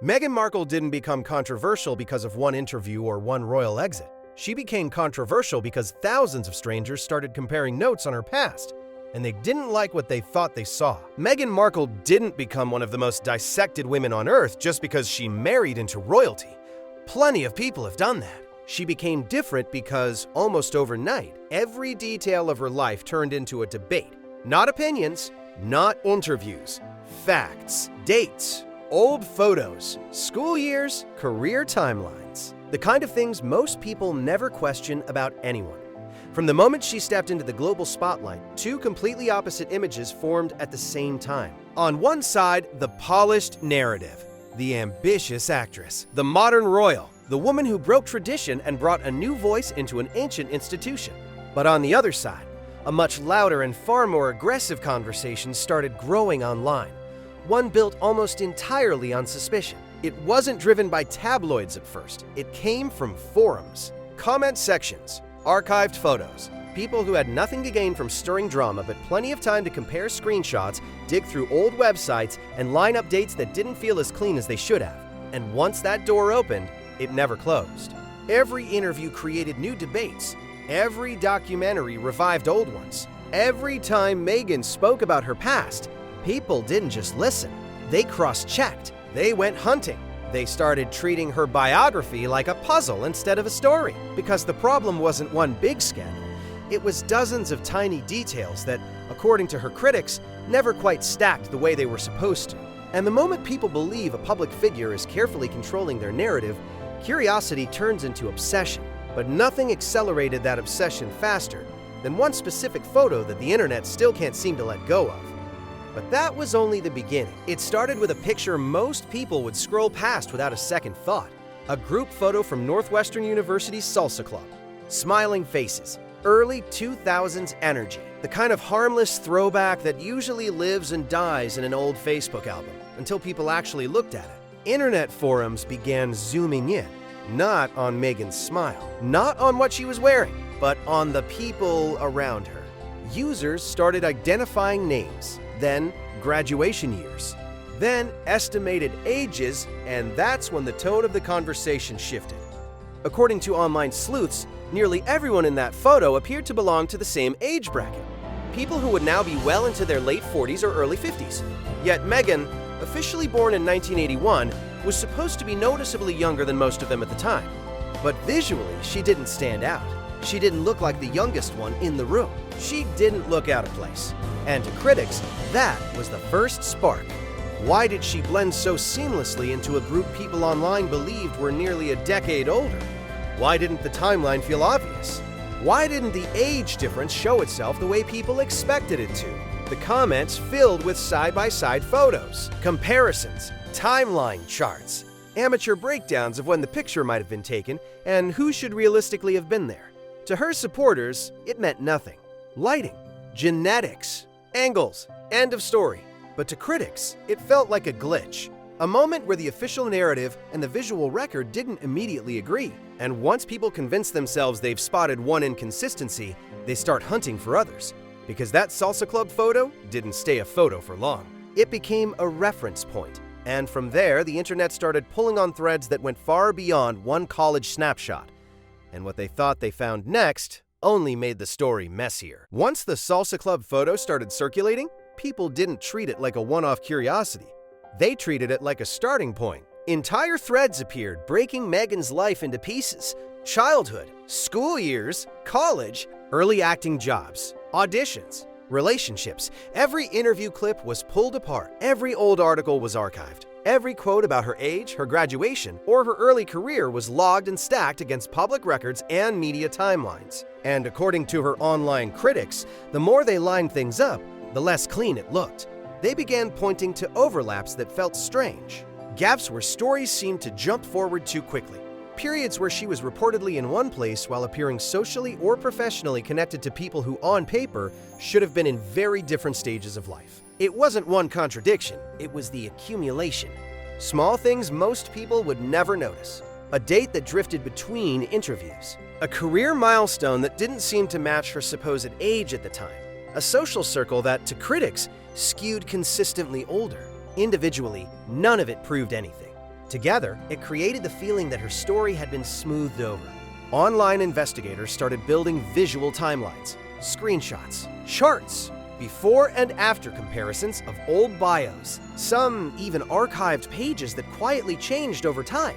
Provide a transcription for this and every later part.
Meghan Markle didn't become controversial because of one interview or one royal exit. She became controversial because thousands of strangers started comparing notes on her past, and they didn't like what they thought they saw. Meghan Markle didn't become one of the most dissected women on earth just because she married into royalty. Plenty of people have done that. She became different because, almost overnight, every detail of her life turned into a debate. Not opinions, not interviews, facts, dates, old photos, school years, career timelines. The kind of things most people never question about anyone. From the moment she stepped into the global spotlight, two completely opposite images formed at the same time. On one side, the polished narrative, the ambitious actress, the modern royal, the woman who broke tradition and brought a new voice into an ancient institution. But on the other side, a much louder and far more aggressive conversation started growing online, one built almost entirely on suspicion. It wasn't driven by tabloids at first. It came from forums, comment sections, archived photos, people who had nothing to gain from stirring drama but plenty of time to compare screenshots, dig through old websites, and line up dates that didn't feel as clean as they should have. And once that door opened, it never closed. Every interview created new debates. Every documentary revived old ones. Every time Meghan spoke about her past, people didn't just listen. They cross-checked. They went hunting. They started treating her biography like a puzzle instead of a story. Because the problem wasn't one big scandal. It was dozens of tiny details that, according to her critics, never quite stacked the way they were supposed to. And the moment people believe a public figure is carefully controlling their narrative, curiosity turns into obsession. But nothing accelerated that obsession faster than one specific photo that the internet still can't seem to let go of. But that was only the beginning. It started with a picture most people would scroll past without a second thought. A group photo from Northwestern University's Salsa Club. Smiling faces. Early 2000s energy. The kind of harmless throwback that usually lives and dies in an old Facebook album until people actually looked at it. Internet forums began zooming in, not on Meghan's smile, not on what she was wearing, but on the people around her. Users started identifying names, then graduation years, then estimated ages, and that's when the tone of the conversation shifted. According to online sleuths, nearly everyone in that photo appeared to belong to the same age bracket. People who would now be well into their late 40s or early 50s. Yet Meghan, officially born in 1981, was supposed to be noticeably younger than most of them at the time. But visually, she didn't stand out. She didn't look like the youngest one in the room. She didn't look out of place. And to critics, that was the first spark. Why did she blend so seamlessly into a group people online believed were nearly a decade older? Why didn't the timeline feel obvious? Why didn't the age difference show itself the way people expected it to? The comments filled with side-by-side photos, comparisons, timeline charts, amateur breakdowns of when the picture might have been taken and who should realistically have been there. To her supporters, it meant nothing. Lighting, genetics, angles, end of story. But to critics, it felt like a glitch. A moment where the official narrative and the visual record didn't immediately agree. And once people convince themselves they've spotted one inconsistency, they start hunting for others. Because that Salsa Club photo didn't stay a photo for long. It became a reference point. And from there, the internet started pulling on threads that went far beyond one college snapshot. And what they thought they found next only made the story messier. Once the Salsa Club photo started circulating, people didn't treat it like a one-off curiosity. They treated it like a starting point. Entire threads appeared, breaking Meghan's life into pieces. Childhood, school years, college, early acting jobs, auditions, relationships. Every interview clip was pulled apart. Every old article was archived. Every quote about her age, her graduation, or her early career was logged and stacked against public records and media timelines. And according to her online critics, the more they lined things up, the less clean it looked. They began pointing to overlaps that felt strange. Gaps where stories seemed to jump forward too quickly. Periods where she was reportedly in one place while appearing socially or professionally connected to people who, on paper, should have been in very different stages of life. It wasn't one contradiction, it was the accumulation. Small things most people would never notice. A date that drifted between interviews. A career milestone that didn't seem to match her supposed age at the time. A social circle that, to critics, skewed consistently older. Individually, none of it proved anything. Together, it created the feeling that her story had been smoothed over. Online investigators started building visual timelines, screenshots, charts, before and after comparisons of old bios, some even archived pages that quietly changed over time,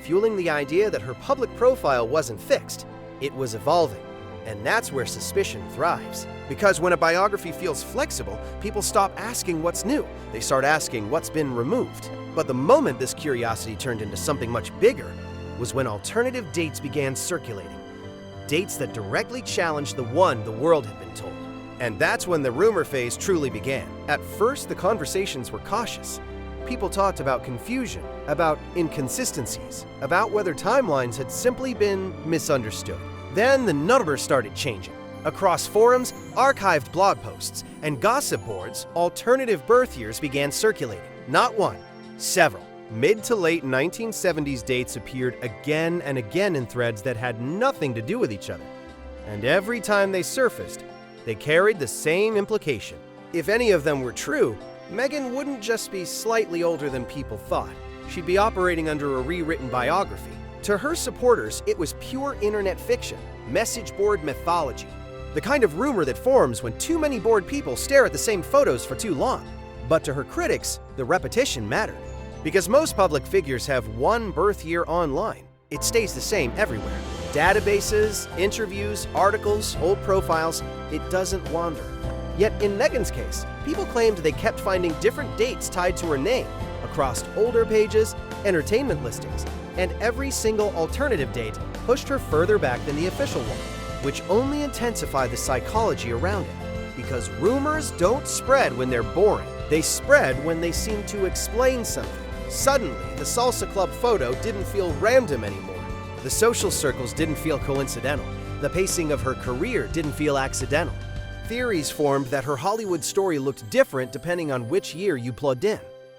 fueling the idea that her public profile wasn't fixed, it was evolving. And that's where suspicion thrives. Because when a biography feels flexible, people stop asking what's new. They start asking what's been removed. But the moment this curiosity turned into something much bigger was when alternative dates began circulating. Dates that directly challenged the one the world had been told. And that's when the rumor phase truly began. At first, the conversations were cautious. People talked about confusion, about inconsistencies, about whether timelines had simply been misunderstood. Then the numbers started changing. Across forums, archived blog posts, and gossip boards, alternative birth years began circulating. Not one, several. Mid to late 1970s dates appeared again and again in threads that had nothing to do with each other. And every time they surfaced, they carried the same implication. If any of them were true, Meghan wouldn't just be slightly older than people thought. She'd be operating under a rewritten biography. To her supporters, it was pure internet fiction, message board mythology, the kind of rumor that forms when too many bored people stare at the same photos for too long. But to her critics, the repetition mattered. Because most public figures have one birth year online, it stays the same everywhere. Databases, interviews, articles, old profiles, it doesn't wander. Yet in Meghan's case, people claimed they kept finding different dates tied to her name across older pages, entertainment listings, and every single alternative date pushed her further back than the official one, which only intensified the psychology around it. Because rumors don't spread when they're boring. They spread when they seem to explain something. Suddenly, the salsa club photo didn't feel random anymore. The social circles didn't feel coincidental. The pacing of her career didn't feel accidental. Theories formed that her Hollywood story looked different depending on which year you plugged in.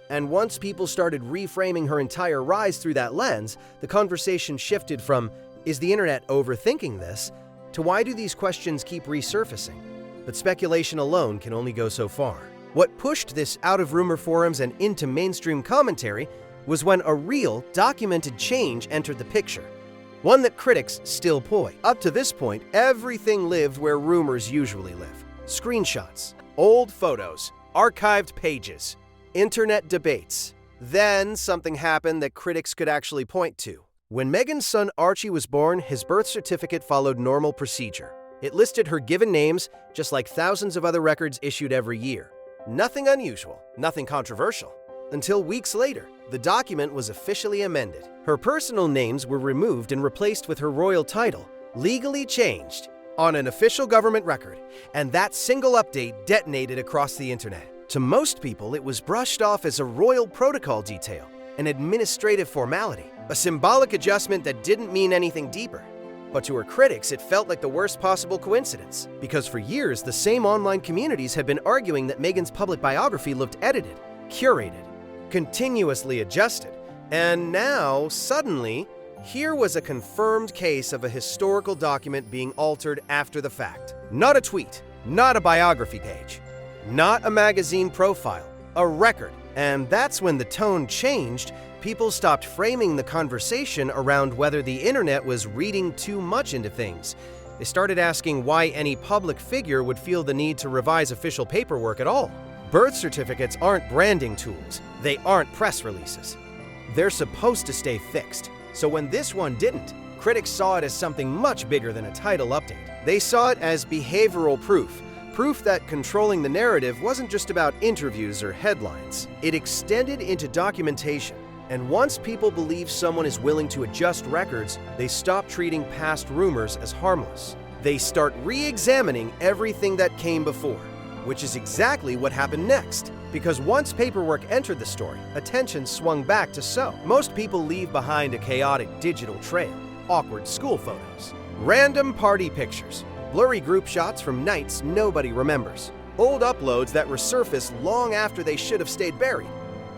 And once people started reframing her entire rise through that lens, the conversation shifted from, is the internet overthinking this, to why do these questions keep resurfacing? But speculation alone can only go so far. What pushed this out of rumor forums and into mainstream commentary was when a real, documented change entered the picture. One that critics still poi. Up to this point, everything lived where rumors usually live. Screenshots, old photos, archived pages, internet debates. Then something happened that critics could actually point to. When Meghan's son Archie was born, his birth certificate followed normal procedure. It listed her given names, just like thousands of other records issued every year. Nothing unusual, nothing controversial. Until weeks later, the document was officially amended. Her personal names were removed and replaced with her royal title, legally changed, on an official government record, and that single update detonated across the internet. To most people, it was brushed off as a royal protocol detail, an administrative formality, a symbolic adjustment that didn't mean anything deeper. But to her critics, it felt like the worst possible coincidence, because for years, the same online communities had been arguing that Meghan's public biography looked edited, curated, continuously adjusted. And now, suddenly, here was a confirmed case of a historical document being altered after the fact. Not a tweet, not a biography page, not a magazine profile, a record. And that's when the tone changed. People stopped framing the conversation around whether the internet was reading too much into things. They started asking why any public figure would feel the need to revise official paperwork at all. Birth certificates aren't branding tools. They aren't press releases. They're supposed to stay fixed. So when this one didn't, critics saw it as something much bigger than a title update. They saw it as behavioral proof. Proof that controlling the narrative wasn't just about interviews or headlines. It extended into documentation. And once people believe someone is willing to adjust records, they stop treating past rumors as harmless. They start re-examining everything that came before, which is exactly what happened next. Because once paperwork entered the story, attention swung back to sew. Most people leave behind a chaotic digital trail, awkward school photos, random party pictures, blurry group shots from nights nobody remembers, old uploads that resurface long after they should have stayed buried.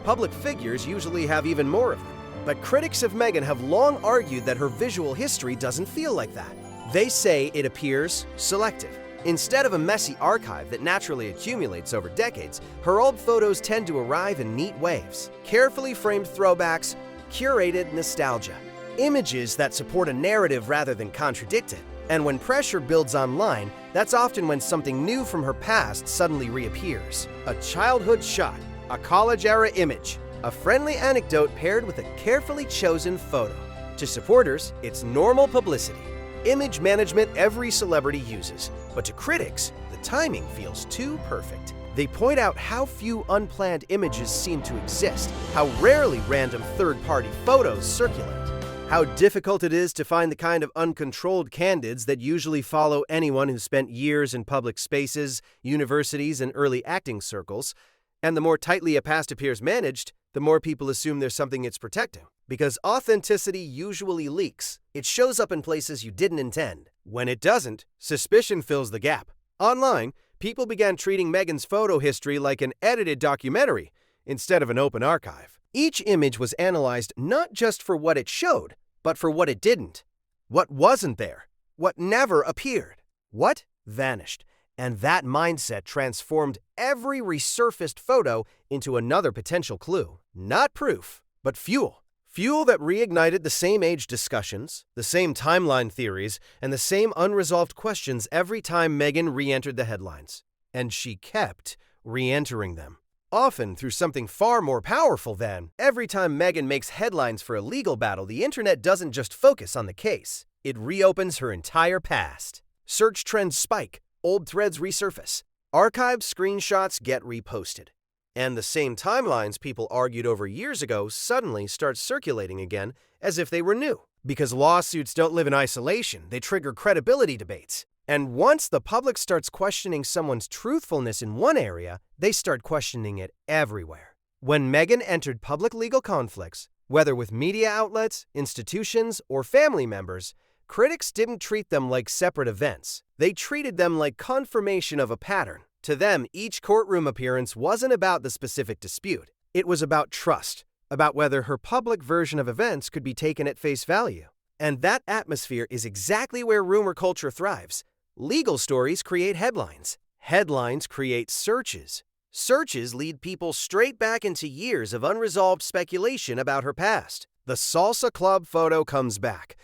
Public figures usually have even more of them. But critics of Meghan have long argued that her visual history doesn't feel like that. They say it appears selective. Instead of a messy archive that naturally accumulates over decades, her old photos tend to arrive in neat waves. Carefully framed throwbacks, curated nostalgia. Images that support a narrative rather than contradict it. And when pressure builds online, that's often when something new from her past suddenly reappears. A childhood shot, a college-era image, a friendly anecdote paired with a carefully chosen photo. To supporters, it's normal publicity. Image management every celebrity uses, but to critics, the timing feels too perfect. They point out how few unplanned images seem to exist, how rarely random third-party photos circulate, how difficult it is to find the kind of uncontrolled candids that usually follow anyone who spent years in public spaces, universities, and early acting circles. And the more tightly a past appears managed, the more people assume there's something it's protecting. Because authenticity usually leaks. It shows up in places you didn't intend. When it doesn't, suspicion fills the gap. Online, people began treating Meghan's photo history like an edited documentary instead of an open archive. Each image was analyzed not just for what it showed, but for what it didn't. What wasn't there. What never appeared. What vanished. And that mindset transformed every resurfaced photo into another potential clue. Not proof, but fuel. Fuel that reignited the same age discussions, the same timeline theories, and the same unresolved questions every time Meghan re-entered the headlines. And she kept re-entering them. Often through something far more powerful than, every time Meghan makes headlines for a legal battle, the internet doesn't just focus on the case. It reopens her entire past. Search trends spike, old threads resurface, archived screenshots get reposted. And the same timelines people argued over years ago suddenly start circulating again as if they were new. Because lawsuits don't live in isolation, they trigger credibility debates. And once the public starts questioning someone's truthfulness in one area, they start questioning it everywhere. When Meghan entered public legal conflicts, whether with media outlets, institutions, or family members, critics didn't treat them like separate events. They treated them like confirmation of a pattern. To them, each courtroom appearance wasn't about the specific dispute. It was about trust, about whether her public version of events could be taken at face value. And that atmosphere is exactly where rumor culture thrives. Legal stories create headlines. Headlines create searches. Searches lead people straight back into years of unresolved speculation about her past. The salsa club photo comes back.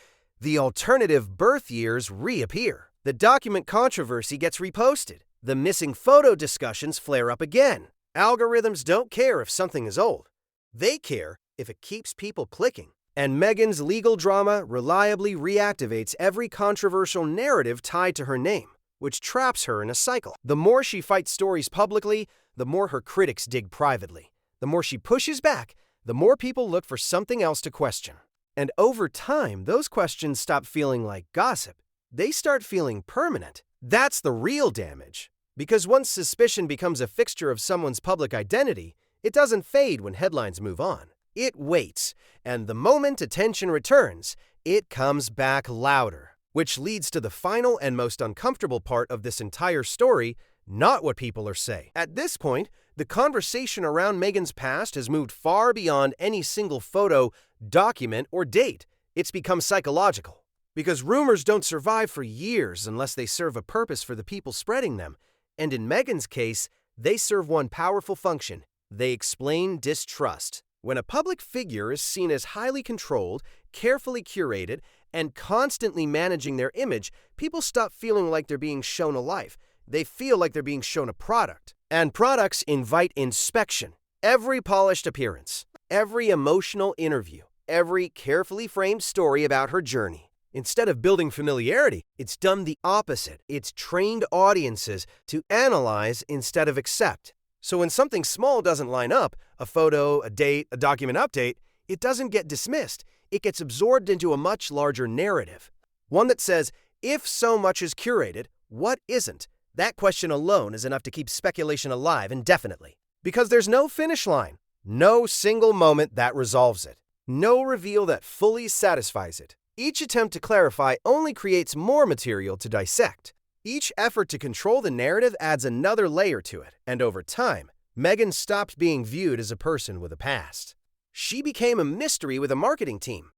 The alternative birth years reappear. The document controversy gets reposted. The missing photo discussions flare up again. Algorithms don't care if something is old. They care if it keeps people clicking. And Meghan's legal drama reliably reactivates every controversial narrative tied to her name, which traps her in a cycle. The more she fights stories publicly, the more her critics dig privately. The more she pushes back, the more people look for something else to question. And over time, those questions stop feeling like gossip. They start feeling permanent. That's the real damage. Because once suspicion becomes a fixture of someone's public identity, it doesn't fade when headlines move on. It waits, and the moment attention returns, it comes back louder. Which leads to the final and most uncomfortable part of this entire story, not what people are saying. At this point, the conversation around Meghan's past has moved far beyond any single photo, document, or date. It's become psychological. Because rumors don't survive for years unless they serve a purpose for the people spreading them. And in Meghan's case, they serve one powerful function. They explain distrust. When a public figure is seen as highly controlled, carefully curated, and constantly managing their image, people stop feeling like they're being shown a life. They feel like they're being shown a product. And products invite inspection. Every polished appearance, every emotional interview, every carefully framed story about her journey. Instead of building familiarity, it's done the opposite. It's trained audiences to analyze instead of accept. So when something small doesn't line up, a photo, a date, a document update, it doesn't get dismissed. It gets absorbed into a much larger narrative. One that says, if so much is curated, what isn't? That question alone is enough to keep speculation alive indefinitely. Because there's no finish line, no single moment that resolves it, no reveal that fully satisfies it. Each attempt to clarify only creates more material to dissect. Each effort to control the narrative adds another layer to it, and over time, Meghan stopped being viewed as a person with a past. She became a mystery with a marketing team,